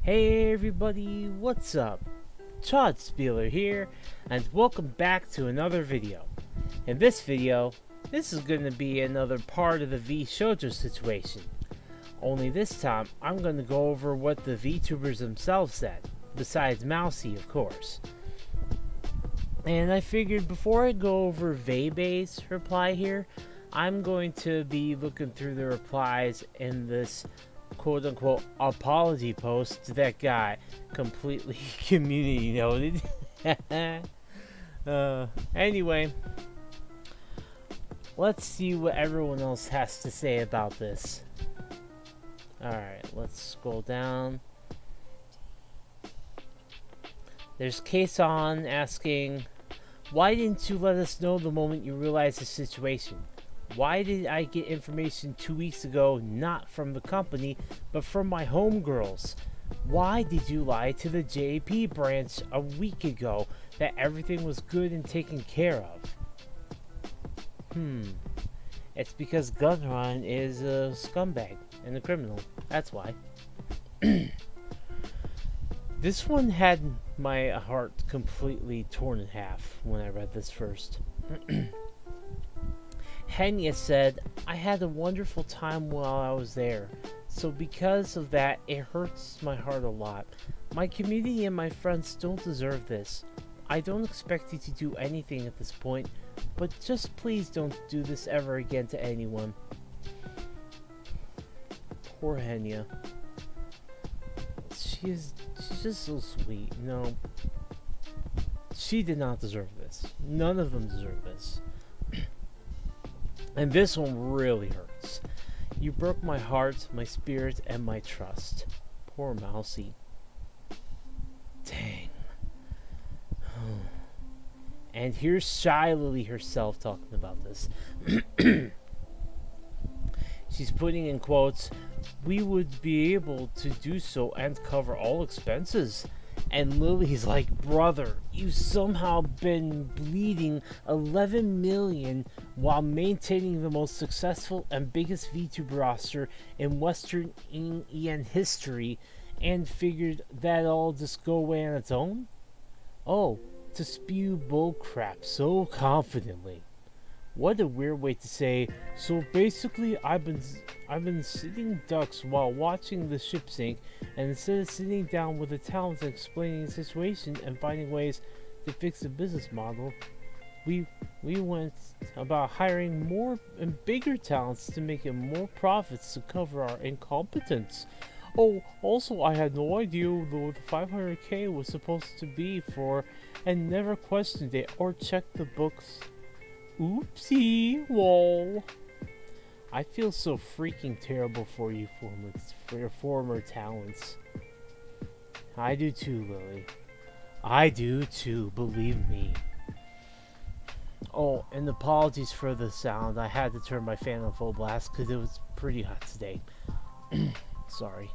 Hey everybody, what's up? Chaud here, and welcome back to another video. In this video, this is going to be another part of the VShojo situation. Only this time, I'm going to go over what the VTubers themselves said, besides Mousy, of course. And I figured before I go over Vei's reply here, I'm going to be looking through the replies in this quote-unquote apology post that got completely community noted. Anyway, let's see what everyone else has to say about this. Alright, let's scroll down. There's Kson asking, why didn't you let us know the moment you realized the situation? Why did I get information 2 weeks ago, not from the company, but from my homegirls? Why did you lie to the JP branch a week ago that everything was good and taken care of? It's because GunRun is a scumbag and a criminal. That's why. This one had my heart completely torn in half when I read this first. Henya said, I had a wonderful time while I was there, so because of that, it hurts my heart a lot. My community and my friends don't deserve this. I don't expect you to do anything at this point, but just please don't do this ever again to anyone. Poor Henya. She's just so sweet. No, she did not deserve this. None of them deserve this. And this one really hurts. You broke my heart, my spirit, and my trust. Poor Mousy. Dang. And here's Shy Lily herself talking about this. She's putting in quotes, we would be able to do so and cover all expenses. And Lily's like, brother, you've somehow been bleeding 11 million while maintaining the most successful and biggest VTuber roster in Western EN history and figured that all just go away on its own? Oh, to spew bullcrap so confidently. What a weird way to say, so basically I've been sitting ducks while watching the ship sink, and instead of sitting down with the talents and explaining the situation and finding ways to fix the business model, we went about hiring more and bigger talents to make it more profits to cover our incompetence. Oh, also I had no idea what the 500k was supposed to be for and never questioned it or checked the books. Oopsie, lol. I feel so freaking terrible for you, for your former talents. I do too, Lily. I do too, believe me. Oh, and apologies for the sound. I had to turn my fan on full blast because it was pretty hot today. Sorry.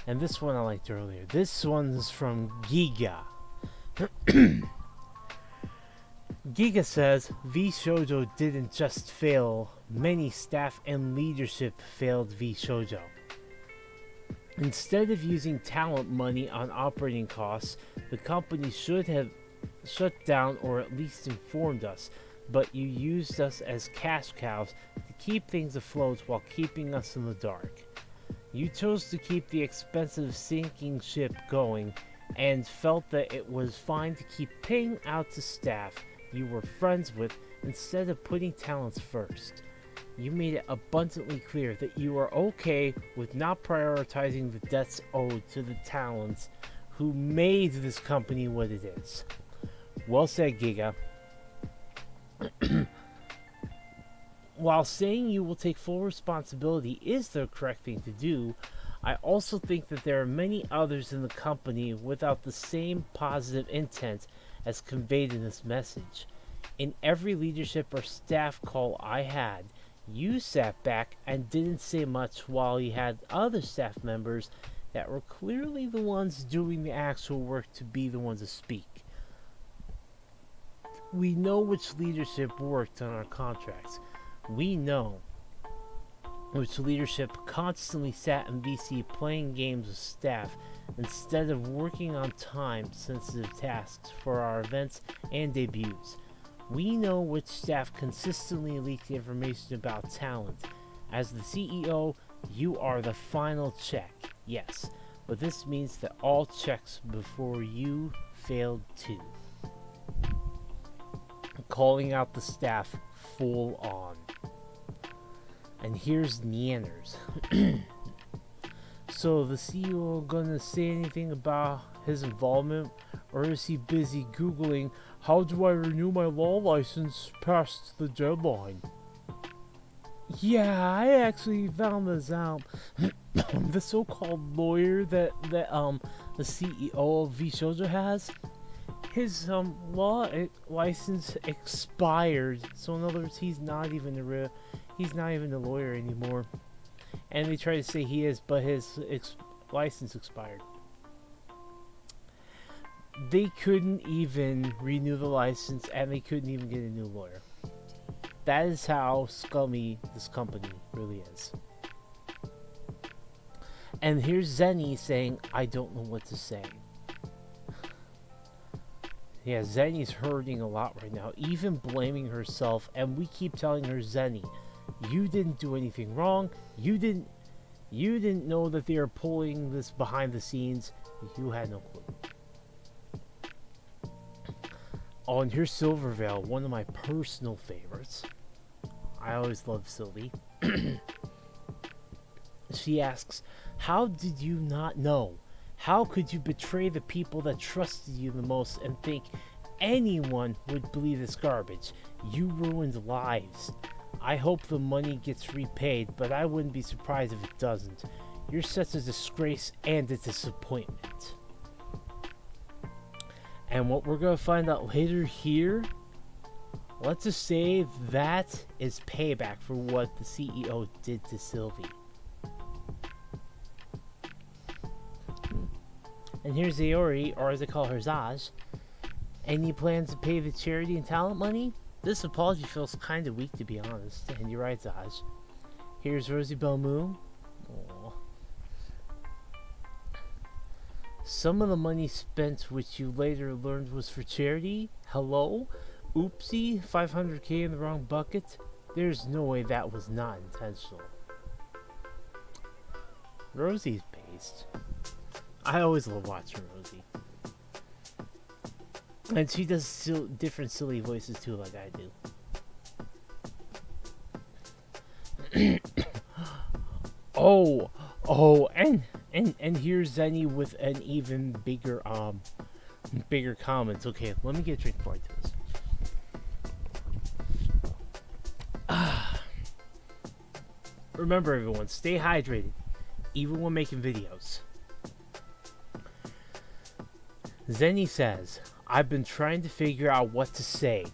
And this one I liked earlier. This one's from Giga. Giga says, VShojo didn't just fail, many staff and leadership failed VShojo. Instead of using talent money on operating costs, the company should have shut down or at least informed us, but you used us as cash cows to keep things afloat while keeping us in the dark. You chose to keep the expensive sinking ship going and felt that it was fine to keep paying out to staff you were friends with instead of putting talents first. You made it abundantly clear that you are okay with not prioritizing the debts owed to the talents who made this company what it is. Well said, Giga. While saying you will take full responsibility is the correct thing to do, I also think that there are many others in the company without the same positive intent as conveyed in this message. In every leadership or staff call I had, you sat back and didn't say much while you had other staff members that were clearly the ones doing the actual work to be the ones to speak. We know which leadership worked on our contracts. We know. which leadership constantly sat in VC playing games with staff instead of working on time-sensitive tasks for our events and debuts. We know which staff consistently leak the information about talent. As the CEO, you are the final check, yes, but this means that all checks before you failed too. Calling out the staff full on. And here's Neanners. So the CEO gonna say anything about his involvement, or is he busy Googling how do I renew my law license past the deadline? Yeah, I actually found this out. The so-called lawyer that the CEO of VTuber has, his law license expired. So in other words, he's not even a lawyer anymore. And they try to say he is, but his license expired. They couldn't even renew the license, and they couldn't even get a new lawyer. That is how scummy this company really is. And here's Zenny saying, I don't know what to say. Yeah, Zenny's hurting a lot right now, even blaming herself, and we keep telling her, Zenny, you didn't do anything wrong. You didn't know that they are pulling this behind the scenes. You had no clue. Oh, and here's Silvervale, one of my personal favorites. I always loved Silvy. She asks, how did you not know? How could you betray the people that trusted you the most and think anyone would believe this garbage? You ruined lives. I hope the money gets repaid, but I wouldn't be surprised if it doesn't. You're such a disgrace and a disappointment. And what we're going to find out later here, let's just say that is payback for what the CEO did to Silvy. And here's Aori, or as I call her, Zaj. Any plans to pay the charity and talent money? This apology feels kind of weak, to be honest. And you're right, Zaj. Here's Rosie Belmoon. Aww. Some of the money spent, which you later learned was for charity? Hello? Oopsie, 500k in the wrong bucket? There's no way that was not intentional. Rosie's based. I always love watching Rosie. And she does different silly voices too, like I do. And here's Zenny with an even bigger comments. Okay, let me get a drink before I do this. Remember, everyone, stay hydrated, even when making videos. Zenny says, I've been trying to figure out what to say.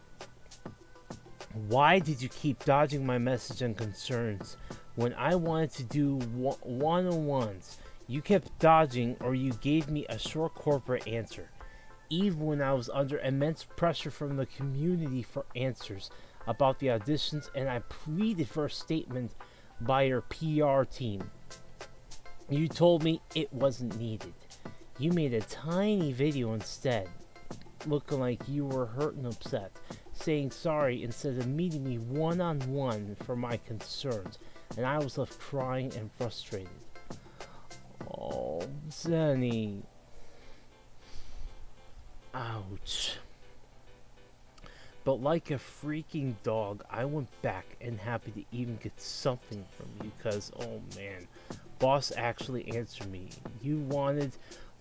Why did you keep dodging my message and concerns when I wanted to do one-on-ones? You kept dodging, or you gave me a short corporate answer, even when I was under immense pressure from the community for answers about the auditions, and I pleaded for a statement by your PR team. You told me it wasn't needed. You made a tiny video instead, looking like you were hurt and upset, saying sorry instead of meeting me one-on-one for my concerns, and I was left crying and frustrated. Oh, Zenny. Ouch. But like a freaking dog, I went back and happy to even get something from you, because, oh man, boss actually answered me. You wanted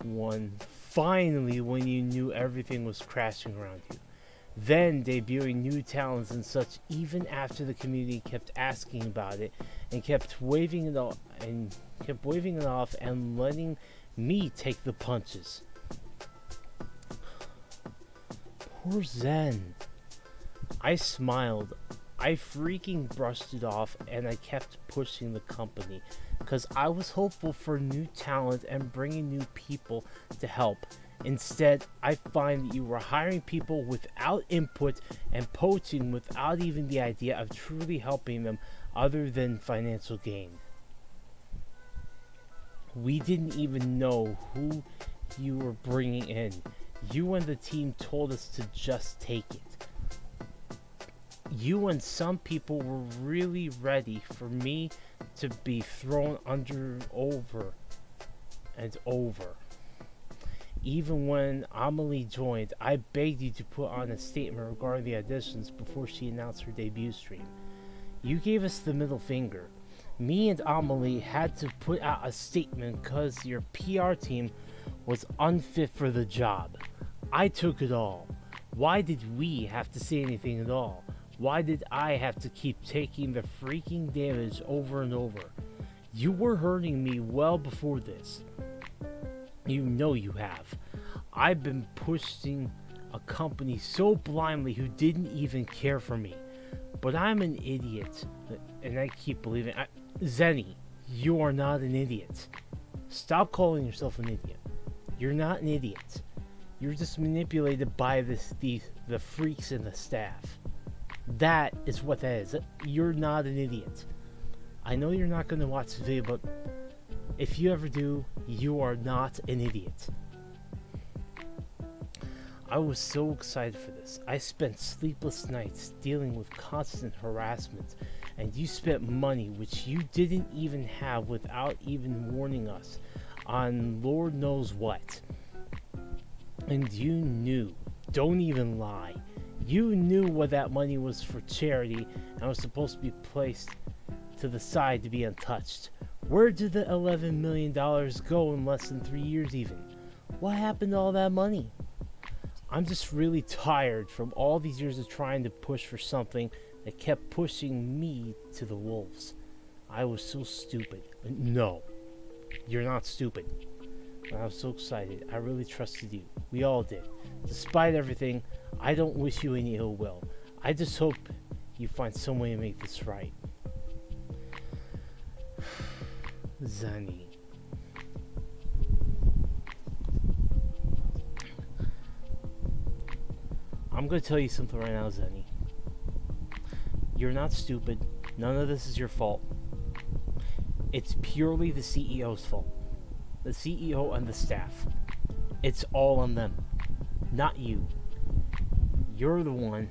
one finally when you knew everything was crashing around you. Then debuting new talents and such, even after the community kept asking about it and kept waving it off and letting me take the punches. Poor Zen. I smiled. I freaking brushed it off, and I kept pushing the company because I was hopeful for new talent and bringing new people to help. Instead, I find that you were hiring people without input and poaching without even the idea of truly helping them other than financial gain. We didn't even know who you were bringing in. You and the team told us to just take it. You and some people were really ready for me to be thrown over and over. Even when Amelie joined, I begged you to put on a statement regarding the auditions before she announced her debut stream. You gave us the middle finger. Me and Amelie had to put out a statement because your PR team was unfit for the job. I took it all. Why did we have to say anything at all? Why did I have to keep taking the freaking damage over and over? You were hurting me well before this. You know you have. I've been pushing a company so blindly who didn't even care for me. But I'm an idiot, and I keep believing. Zenny, you are not an idiot. Stop calling yourself an idiot. You're not an idiot. You're just manipulated by the freaks in the staff. That is what that is. You're not an idiot. I know you're not going to watch the video, but if you ever do, you are not an idiot. I was so excited for this. I spent sleepless nights dealing with constant harassment, and you spent money which you didn't even have without even warning us on Lord knows what. And you knew. Don't even lie. You knew what that money was for charity and was supposed to be placed to the side to be untouched. Where did the $11 million go in less than 3 years even? What happened to all that money? I'm just really tired from all these years of trying to push for something that kept pushing me to the wolves. I was so stupid. No, you're not stupid. I was so excited. I really trusted you. We all did. Despite everything, I don't wish you any ill will. I just hope you find some way to make this right. Zani. I'm gonna tell you something right now, Zenny. You're not stupid. None of this is your fault. It's purely the CEO's fault. The CEO and the staff. It's all on them. Not you. You're the one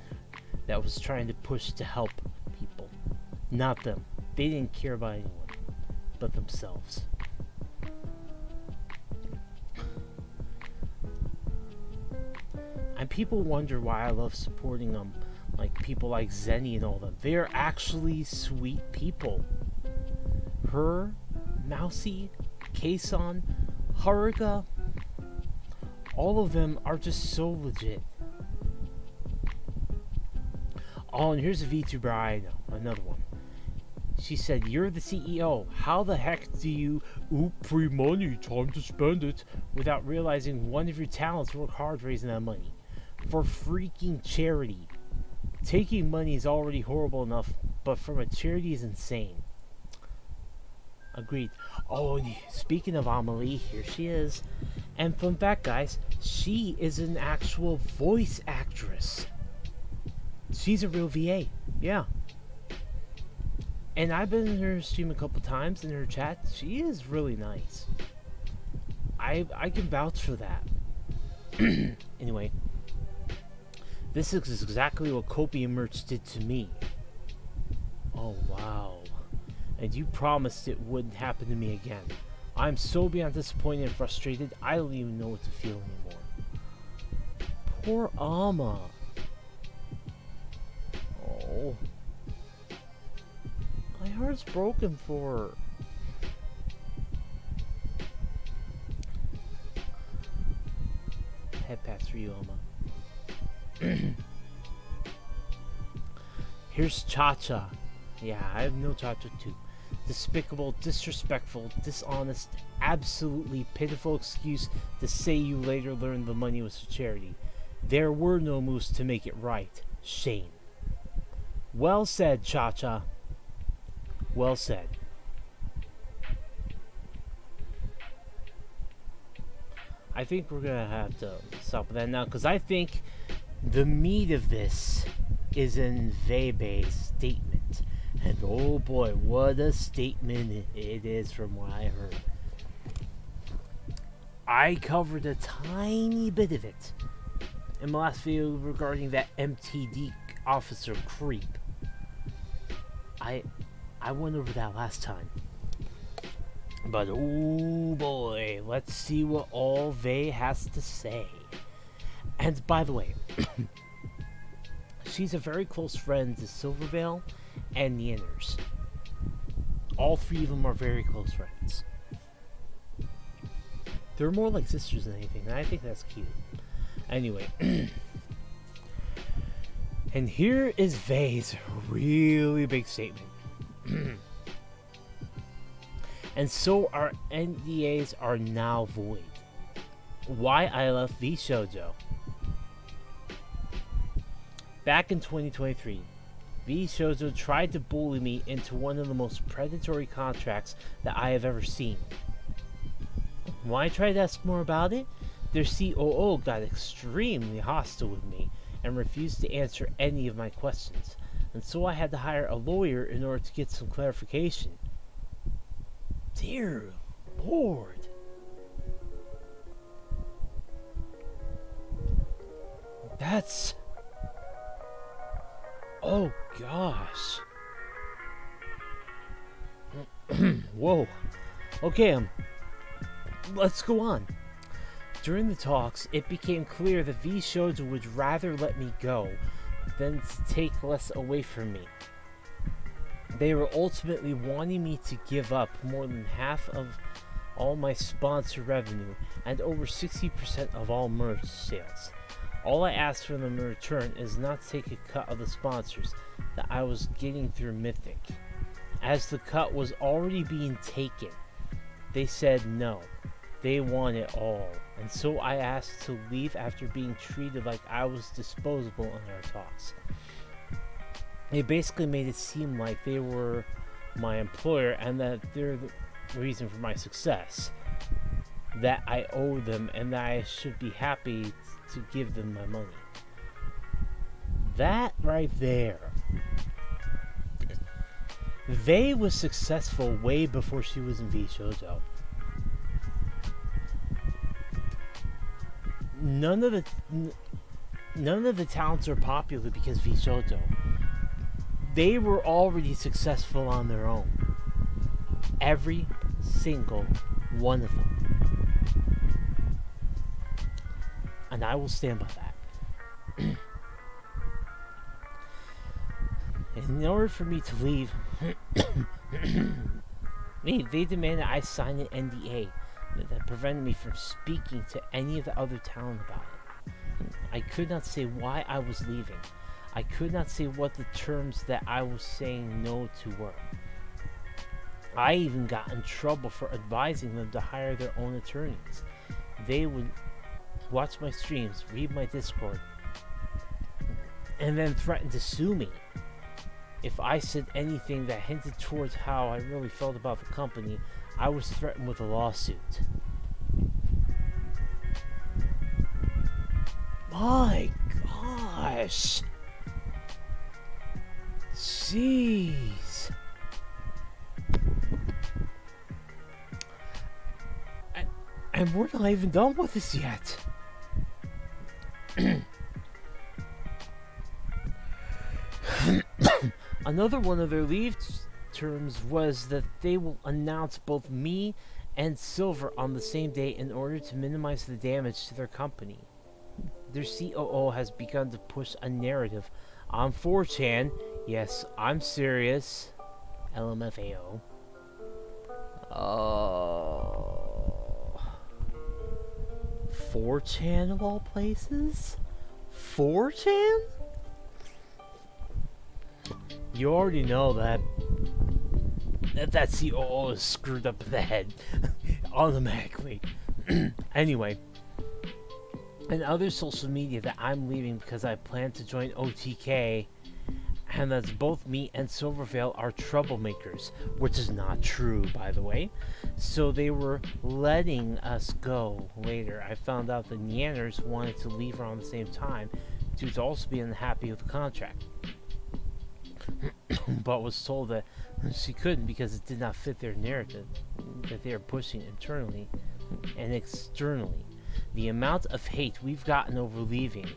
that was trying to push to help people. Not them. They didn't care about anyone but themselves. And people wonder why I love supporting them, like people like Zenny and all them. They're actually sweet people. Her, Mousy, Kson, Haruka, all of them are just so legit. Oh, and here's a VTuber I know, another one. She said, "You're the CEO. How the heck do you free money, time to spend it," without realizing one of your talents work hard raising that money for freaking charity? Taking money is already horrible enough, but from a charity is insane. Agreed. Oh, and speaking of Amelie, here she is. And fun fact, guys, she is an actual voice actress. She's a real VA. Yeah. And I've been in her stream a couple times, in her chat. She is really nice. I can vouch for that. Anyway. This is exactly what Copium Merch did to me. Oh, wow. And you promised it wouldn't happen to me again. I'm so beyond disappointed and frustrated, I don't even know what to feel anymore. Poor Alma. Oh. My heart's broken for her. Head pats for you, Alma. Here's Cha-Cha. Yeah, I have no Cha-Cha too. Despicable, disrespectful, dishonest, absolutely pitiful excuse to say you later learned the money was for charity. There were no moves to make it right. Shame. Well said, Cha-Cha. Well said. I think we're gonna have to stop with that now, because I think the meat of this is in Webe's statement. And oh boy, what a statement it is from what I heard. I covered a tiny bit of it in my last video regarding that MTD officer creep. I went over that last time. But oh boy, let's see what all Vey has to say. And by the way, she's a very close friend to Silvervale and the Inners. All three of them are very close friends. They're more like sisters than anything, and I think that's cute. Anyway, and here is Vey's really big statement. And so our NDAs are now void. Why I left VTuber. Back in 2023, VTuber tried to bully me into one of the most predatory contracts that I have ever seen. When I tried to ask more about it, their COO got extremely hostile with me and refused to answer any of my questions, and so I had to hire a lawyer in order to get some clarification. Dear Lord. That's... Oh gosh. Whoa. Okay, let's go on. During the talks, it became clear that VTuber would rather let me go than to take less away from me. They were ultimately wanting me to give up more than half of all my sponsor revenue and over 60% of all merch sales. All I asked for them in return is not to take a cut of the sponsors that I was getting through Mythic. As the cut was already being taken, they said no. They want it all, and so I asked to leave after being treated like I was disposable in our talks. They basically made it seem like they were my employer and that they're the reason for my success. That I owe them and that I should be happy to give them my money. That right there. Vey was successful way before she was in VTuber. None of the talents are popular because VTuber. They were already successful on their own. Every single one of them. And I will stand by that. In order for me to leave, they demanded I sign an NDA that prevented me from speaking to any of the other talent about it. I could not say why I was leaving. I could not say what the terms that I was saying no to were. I even got in trouble for advising them to hire their own attorneys. They would watch my streams, read my Discord, and then threaten to sue me if I said anything that hinted towards how I really felt about the company. I was threatened with a lawsuit. My gosh. Jeez. And we're not even done with this yet. Another one of their leave terms was that they will announce both me and Silver on the same day in order to minimize the damage to their company. Their COO has begun to push a narrative on 4chan. Yes, I'm serious. LMFAO. Oh. 4chan of all places? 4chan? You already know that COO is screwed up in the head automatically. Anyway, and other social media that I'm leaving because I plan to join OTK, and that's both me and Silvervale are troublemakers, which is not true, by the way. So they were letting us go. Later, I found out the Neanners wanted to leave around the same time due to also being unhappy with the contract. but was told that she couldn't because it did not fit their narrative that they are pushing internally and externally. The amount of hate we've gotten over leaving,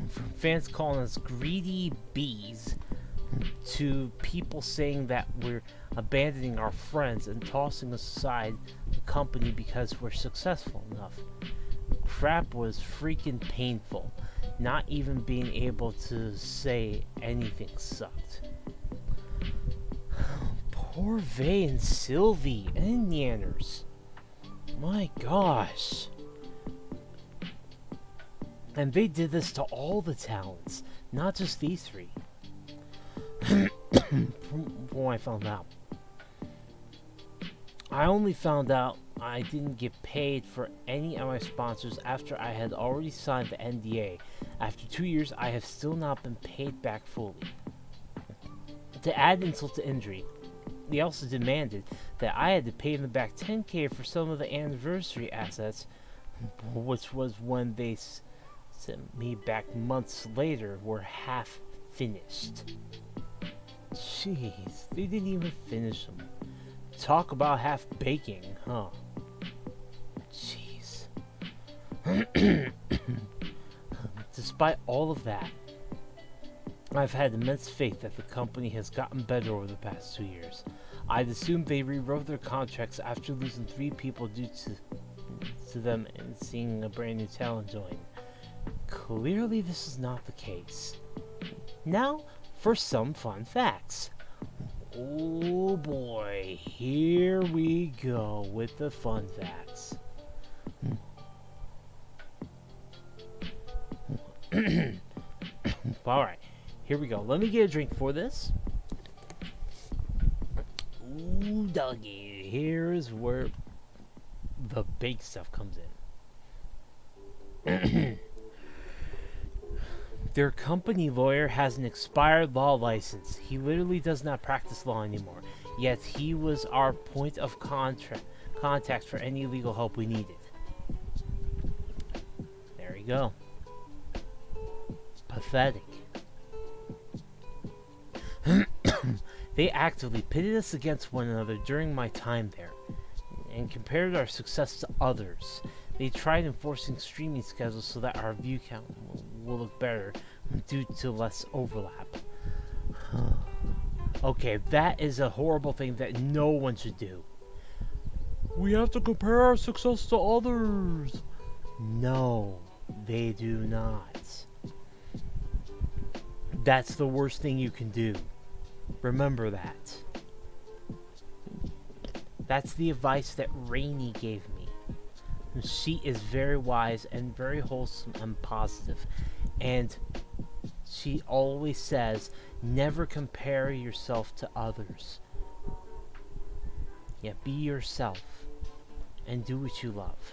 from fans calling us greedy bees to people saying that we're abandoning our friends and tossing aside the company because we're successful enough. Crap was freaking painful. Not even being able to say anything sucked. Poor Vay and Silvy and Yanners. My gosh. And they did this to all the talents, not just these three. From when I found out. I only found out I didn't get paid for any of my sponsors after I had already signed the NDA. After 2 years, I have still not been paid back fully. To add insult to injury, they also demanded that I had to pay them back $10,000 for some of the anniversary assets, which was when they sent me back months later were half finished. Jeez, they didn't even finish them. Talk about half baking, huh? Jeez. Despite all of that, I've had immense faith that the company has gotten better over the past 2 years. I'd assumed they rewrote their contracts after losing 3 people due to them and seeing a brand new talent join. Clearly this is not the case. Now, for some fun facts. Oh boy, here we go with the fun facts. Alright, here we go. Let me get a drink for this. Ooh, doggy. Here's where the big stuff comes in. Their company lawyer has an expired law license. He literally does not practice law anymore. Yet he was our point of contact for any legal help we needed. There you go. Pathetic. They actively pitted us against one another during my time there, and compared our success to others. They tried enforcing streaming schedules so that our view count will look better due to less overlap. Okay, that is a horrible thing that no one should do. We have to compare our success to others. No, they do not. That's the worst thing you can do. Remember that. That's the advice that Rainy gave me. She is very wise and very wholesome and positive. And she always says, never compare yourself to others. Yeah, be yourself. And do what you love.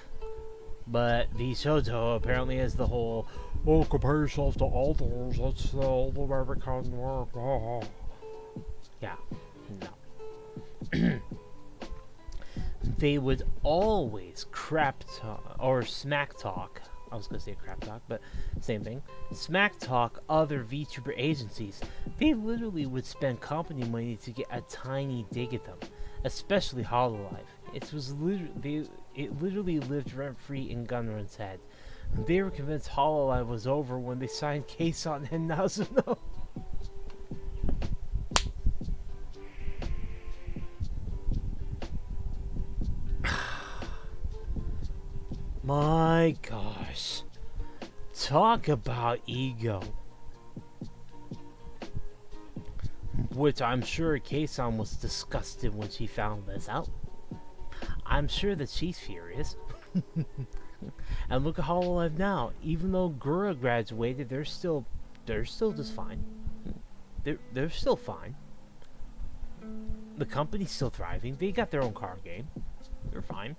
But VTuber apparently has the whole, oh, compare yourself to others, that's the old American work. Oh. Yeah, no. They would always crap talk, or smack talk. I was gonna say crap talk, but same thing. Smack talk other VTuber agencies. They literally would spend company money to get a tiny dig at them, especially Hololive. It literally lived rent free in GunRun's head. They were convinced Hololive was over when they signed Kson and Nazuno. My gosh. Talk about ego. Which I'm sure Kson was disgusted when she found this out. I'm sure that she's furious. And look at Hololive now. Even though Gura graduated, they're still just fine. They're still fine. The company's still thriving. They got their own card game. They're fine.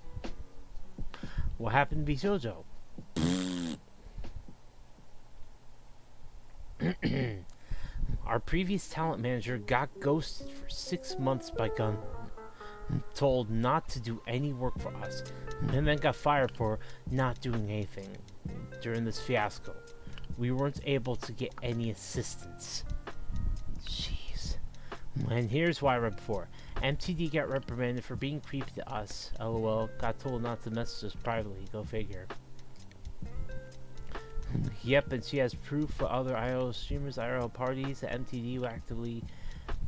What happened to VTuber? Our previous talent manager got ghosted for 6 months by GunRun, told not to do any work for us, and then got fired for not doing anything during this fiasco. We weren't able to get any assistance. Jeez. And here's why right before. MTD got reprimanded for being creepy to us. LOL. Got told not to message us privately. Go figure. Yep, and she has proof for other IRL streamers, IRL parties, that MTD will actively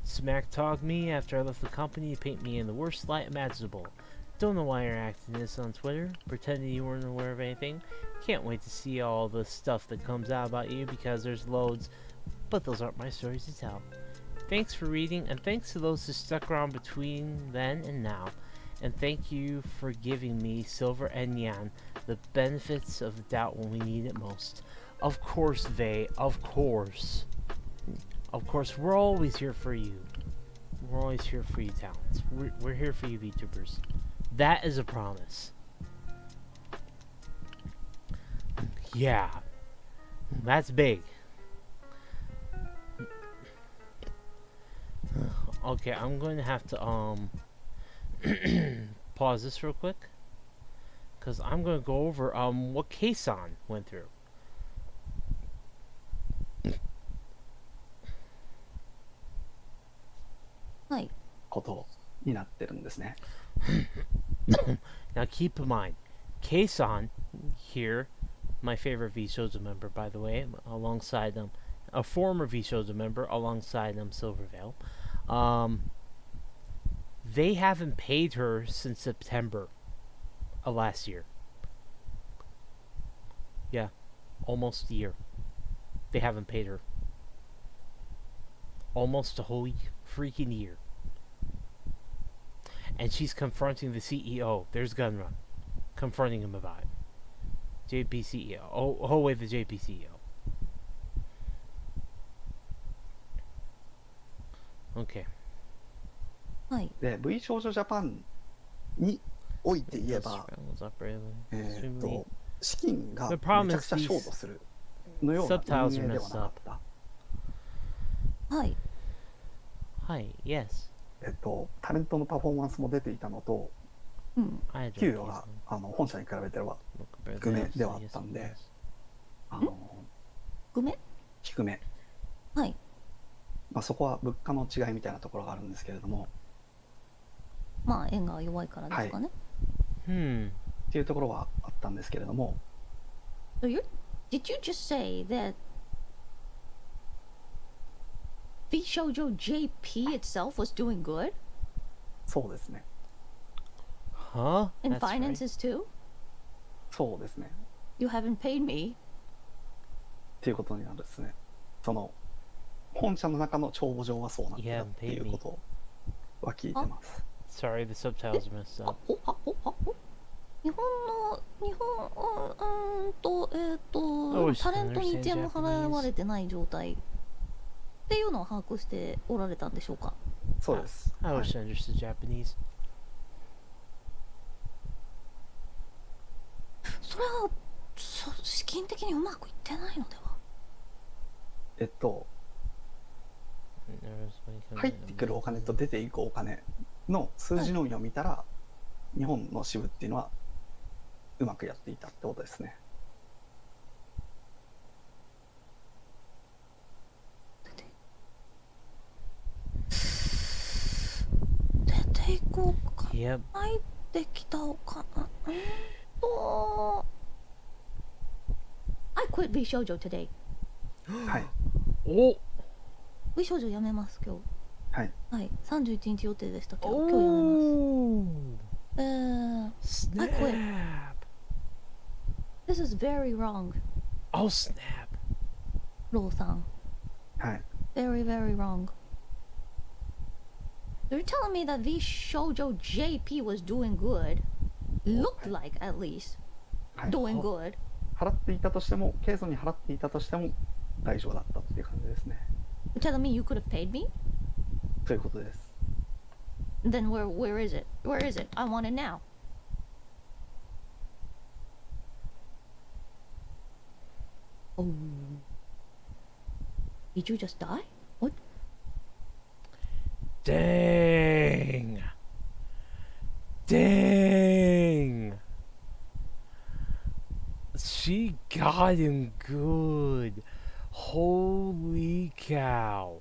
smack talk me after I left the company to paint me in the worst light imaginable. Don't know why you're acting this on Twitter, pretending you weren't aware of anything. Can't wait to see all the stuff that comes out about you because there's loads, but those aren't my stories to tell. Thanks for reading, and thanks to those who stuck around between then and now. And thank you for giving me, Silver and Yan, the benefits of the doubt when we need it most. Of course, Vey, of course. Of course, we're always here for you. We're always here for you, talents. We're here for you, VTubers. That is a promise. Yeah. That's big. Okay, I'm going to have to, pause this real quick. Because I'm going to go over, what Kson went through. はい。ことになってるんですね。Now keep in mind, Kson here, my favorite VTuber member, by the way, alongside them, a former VTuber member, alongside them, Silvervale. They haven't paid her since September of last year. Yeah, almost a year. They haven't paid her. Almost a whole freaking year. And she's confronting the CEO. There's GunRun. Confronting him about it. JP CEO. Oh wait, the JP CEO. Okay. はい。で、V 少女ジャパンにおいて言えば、 What's up, Raylan? 資金が The め problem ちゃ is くちゃショートするのような subtitles 運 are 営では messed なかっ up. た。はい。Hi, yes. タレントのパフォーマンスも出ていたのと、うん。給与が本社に比べては低めではあったんで、ごめん。低め。はい。まあそこは物価の違いみたいなところがあるんですけれども、まあ円が弱いからですかね。っていうところはあったんですけれども。So did you just say that VShoujo JP itself was doing good? そうですね。Huh? In That's finances too? そうですね。You haven't paid me? っていうことになるんですね。その本社の中の帳簿上はそうなってたっていうことは聞いてます。Sorry, the subtitles are messed up. 日本タレントに1円も払われてない状態っていうのを把握しておられたんでしょうか。そうです。I wish I understood Japanese. それは資金的にうまくいってないのでは。入ってくるお金と出ていくお金の数字のみを見たら、日本の支部っていうのはうまくやっていたってことですね。出ていこうか。Yep. 入ってきたお金。I quit VShoujo today. はい。お。VShoujo やめます今日。はい。はい。31日予定でしたけど今日やめます。I quit. This is very wrong. Oh snap. ローさん。はい。Very very wrong. You're telling me that VShoujo JP was doing good. Looked like at least doing good. 払っていたとしても、ケイソンに払っていたとしても大丈夫だったっていう感じですね。You're telling me you could have paid me? ということです。Then where is it? Where is it? I want it now. Oh. Did you just die? What? Dang. Dang. She got him good. Holy cow.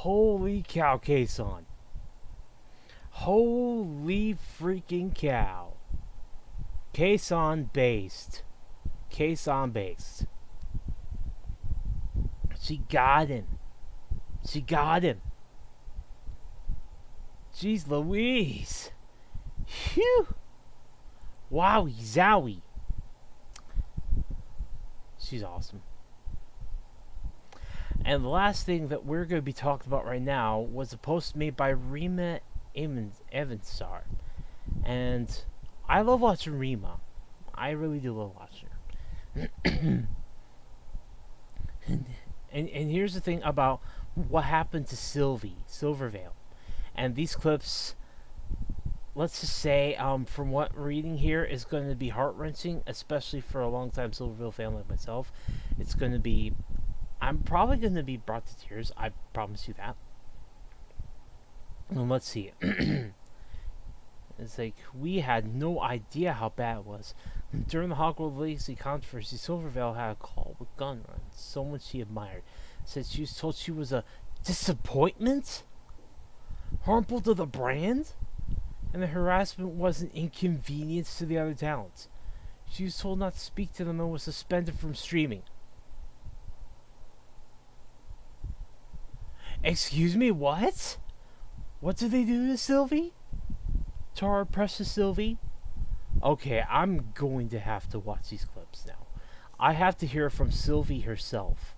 Holy cow, Kson. Holy freaking cow. Kson based. Kson based. She got him. She got him. Jeez Louise. Phew. Wowie zowie. She's awesome. And the last thing that we're going to be talking about right now was a post made by Rima Evanstar. And I love watching Rima. I really do love watching her. and here's the thing about what happened to Silvervale. And these clips, let's just say, from what we're reading here, is going to be heart-wrenching, especially for a long-time Silvervale fan like myself. It's going to be... I'm probably going to be brought to tears. I promise you that. And let's see. It's like, we had no idea how bad it was. During the Hogwarts Legacy controversy, Silvervale had a call with GunRun, someone she admired. Said she was told she was a disappointment? Harmful to the brand? And the harassment was an inconvenience to the other talents. She was told not to speak to them and was suspended from streaming. Excuse me, what? What did they do to Silvy? To our precious Silvy? Okay, I'm going to have to watch these clips now. I have to hear from Silvy herself.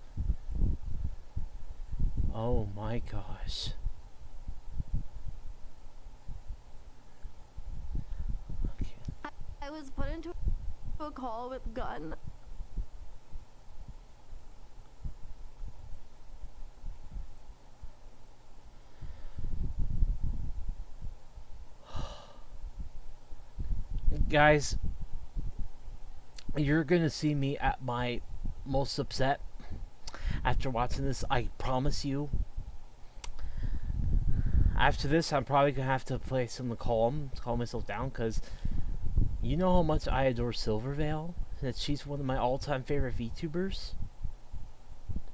Oh my gosh. Okay. I was put into a call with Gun. Guys, you're gonna see me at my most upset after watching this, I promise you. After this, I'm probably gonna have to play some calm, calm myself down, because you know how much I adore Silvervale, that she's one of my all-time favorite VTubers,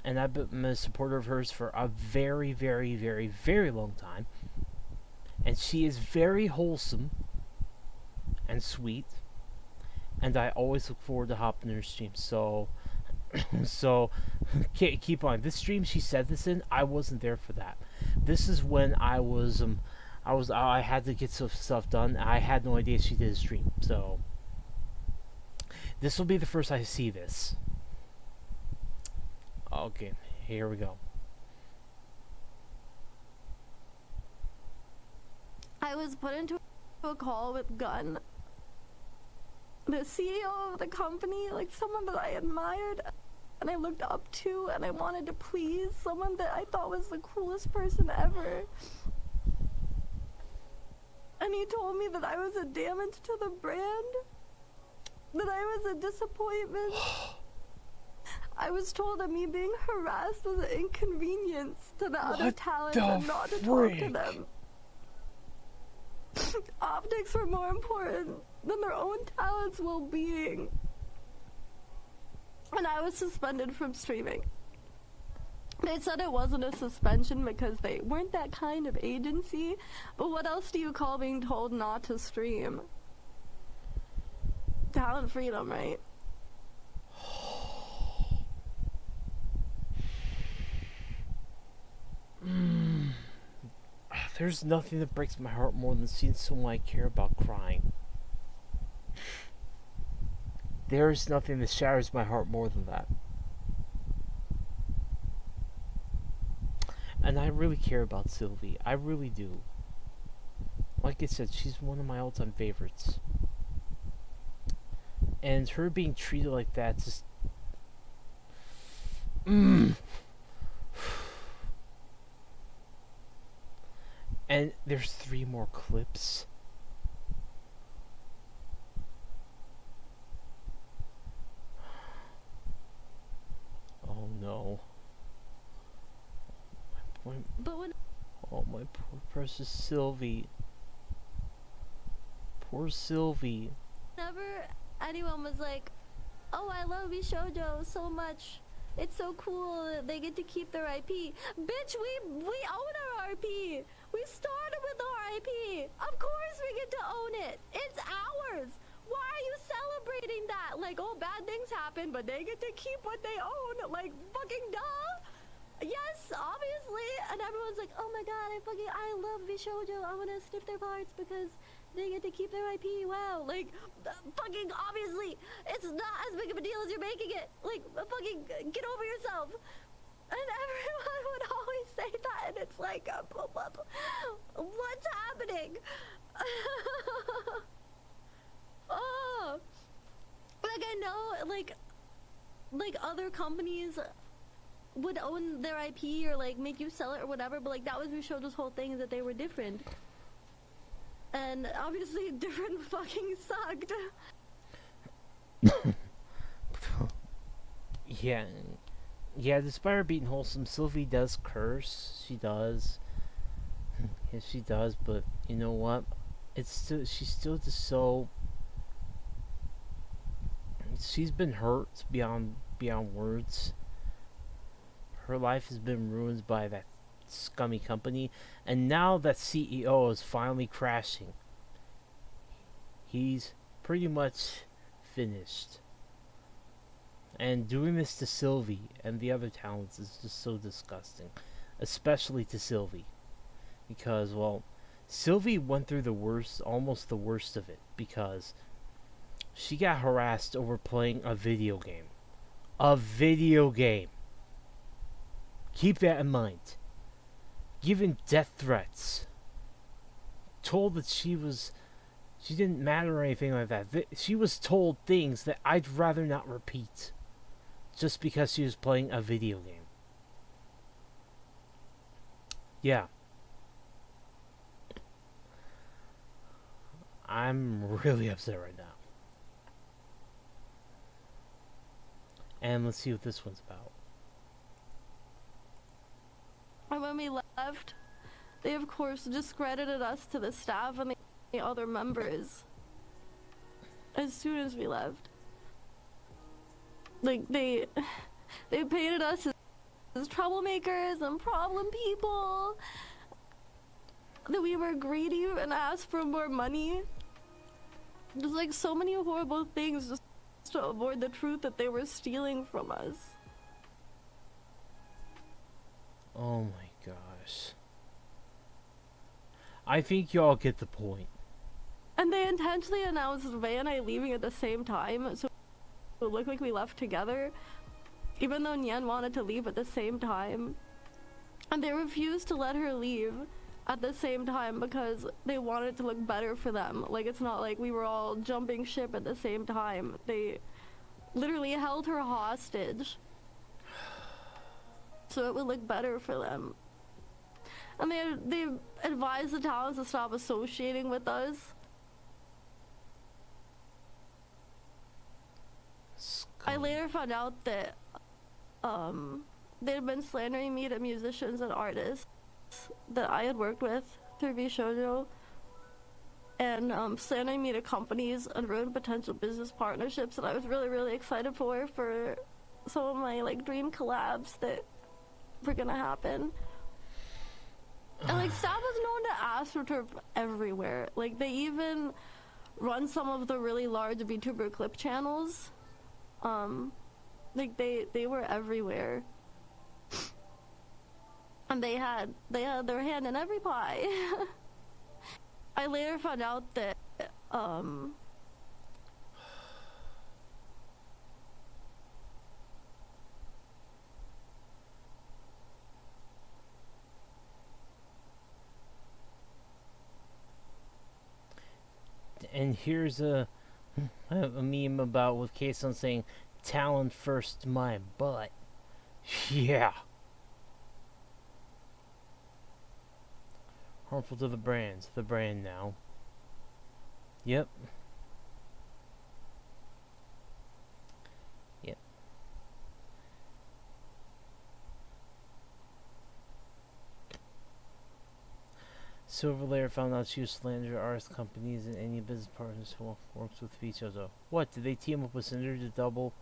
and I've been a supporter of hers for a very, very, very, very long time, and she is very wholesome and sweet, and I always look forward to hopping in her streams. So keep on. This stream she said this in, I wasn't there for that. This is when I had to get some stuff done. I had no idea she did a stream, so this will be the first I see this. Okay, here we go. I was put into a call with Gun, the CEO of the company, like someone that I admired and I looked up to and I wanted to please, someone that I thought was the coolest person ever. And he told me that I was a damage to the brand, that I was a disappointment. I was told that me being harassed was an inconvenience to the other talents and not to talk to them. Optics were more important than their own talent's well-being. And I was suspended from streaming. They said it wasn't a suspension because they weren't that kind of agency, but what else do you call being told not to stream? Talent freedom, right? There's nothing that breaks my heart more than seeing someone I care about crying. There's nothing that shatters my heart more than that. And I really care about Silvy. I really do. Like I said, she's one of my all-time favorites. And her being treated like that just... And there's 3 more clips. Oh no. Oh my poor precious Silvy. Poor Silvy. Whenever anyone was like, oh, I love Shoujo so much, It's so cool that they get to keep their IP. Bitch, we own our IP. We started with our IP. Of course we get to own it. It's ours. Why are you celebrating that? Like, oh, bad things happen, but they get to keep what they own. Like, fucking duh. Yes, obviously. And everyone's like, oh my god, I love VShoujo. I want to sniff their parts because they get to keep their IP. Wow. Like, fucking obviously, it's not as big of a deal as you're making it. Like, fucking get over yourself. And everyone would always say that, and it's like, what's happening? Oh, like I know, like other companies would own their IP or like make you sell it or whatever, but like that was VShoujo's whole thing, is that they were different, and obviously different fucking sucked. Yeah. Despite her being wholesome, Silvy does curse. She does. Yes, she does. But you know what? She's still just so. She's been hurt beyond words. Her life has been ruined by that scummy company, and now that CEO is finally crashing. He's pretty much finished. And doing this to Silvy and the other talents is just so disgusting. Especially to Silvy. Because, well, Silvy went through the worst, almost the worst of it. Because she got harassed over playing a video game. A video game. Keep that in mind. Given death threats. Told that she didn't matter or anything like that. She was told things that I'd rather not repeat. Just because she was playing a video game. Yeah. I'm really upset right now. And let's see what this one's about. And when we left, they of course discredited us to the staff and the other members as soon as we left. Like, they painted us as troublemakers and problem people, that we were greedy and asked for more money. There's like so many horrible things just to avoid the truth that they were stealing from us. Oh my gosh. I think y'all get the point. And they intentionally announced Vay and I leaving at the same time, so it looked like we left together, even though Nyan wanted to leave at the same time. And they refused to let her leave at the same time because they wanted it to look better for them. Like, it's not like we were all jumping ship at the same time. They literally held her hostage so it would look better for them. And they advised the talents to stop associating with us. I later found out that they'd been slandering me to musicians and artists that I had worked with through VShoujo, and slandering me to companies and ruined potential business partnerships that I was really, really excited for some of my like dream collabs that were gonna happen. And like, staff was known to AstroTurf everywhere. Like, they even run some of the really large VTuber clip channels. Like, they were everywhere. And they had their hand in every pie. I later found out that and here's a meme about with Kson saying, "Talent first, my butt." Yeah. Harmful to the brands. The brand now. Yep. Yep. Silverlayer found out she was slandering artist companies and any business partners who works with VTuber. What, did they team up with Cinder to double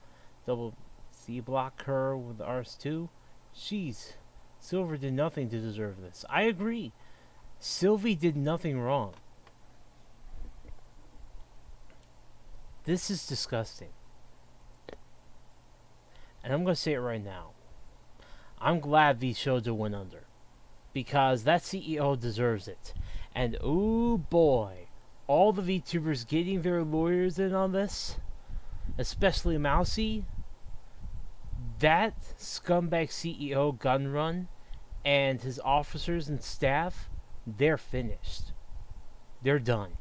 C block her with RS2. Jeez, Silver did nothing to deserve this. I agree. Silvy did nothing wrong. This is disgusting. And I'm going to say it right now. I'm glad these shows went under. Because that CEO deserves it. And oh boy, all the VTubers getting their lawyers in on this, especially Mousy, that scumbag CEO GunRun and his officers and staff, they're finished. They're done.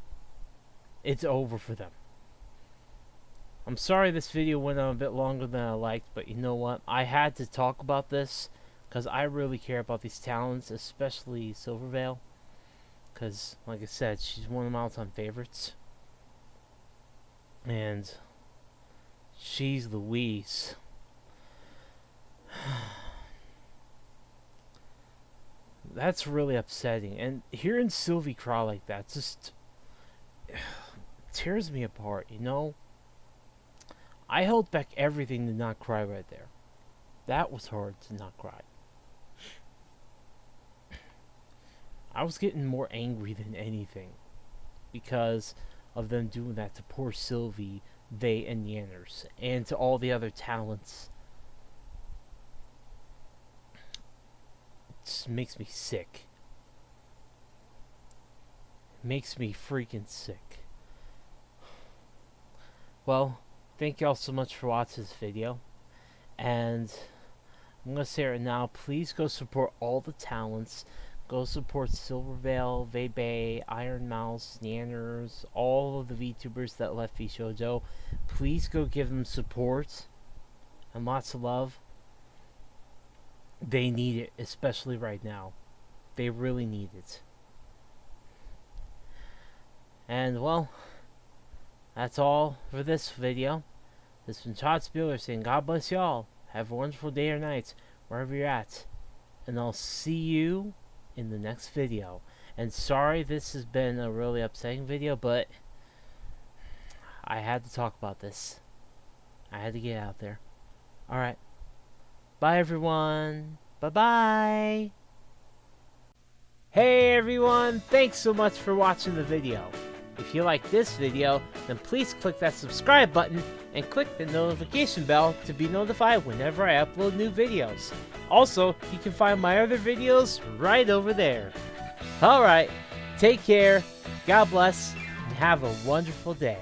It's over for them. I'm sorry this video went on a bit longer than I liked, but you know what? I had to talk about this because I really care about these talents, especially Silvervale. Because, like I said, she's one of my all-time favorites. And she's Louise. That's really upsetting. And hearing Silvy cry like that just tears me apart, you know? I held back everything to not cry right there. That was hard to not cry. I was getting more angry than anything because of them doing that to poor Silvy, they and Yanners, and to all the other talents. It just makes me sick. It makes me freaking sick. Well, thank y'all so much for watching this video, and I'm going to say right now, please go support all the talents. Go support Silvervale, Vebe, Iron Mouse, Yanners, all of the VTubers that left VShojo. Please go give them support and lots of love. They need it, especially right now. They really need it. And well, that's all for this video. This has been Chaud saying God bless y'all. Have a wonderful day or night, wherever you're at. And I'll see you in the next video. And sorry this has been a really upsetting video, but I had to talk about this. I had to get out there. Alright. Bye everyone. Bye bye. Hey everyone, thanks so much for watching the video. If you like this video, then please click that subscribe button and click the notification bell to be notified whenever I upload new videos. Also, you can find my other videos right over there. Alright, take care, God bless, and have a wonderful day.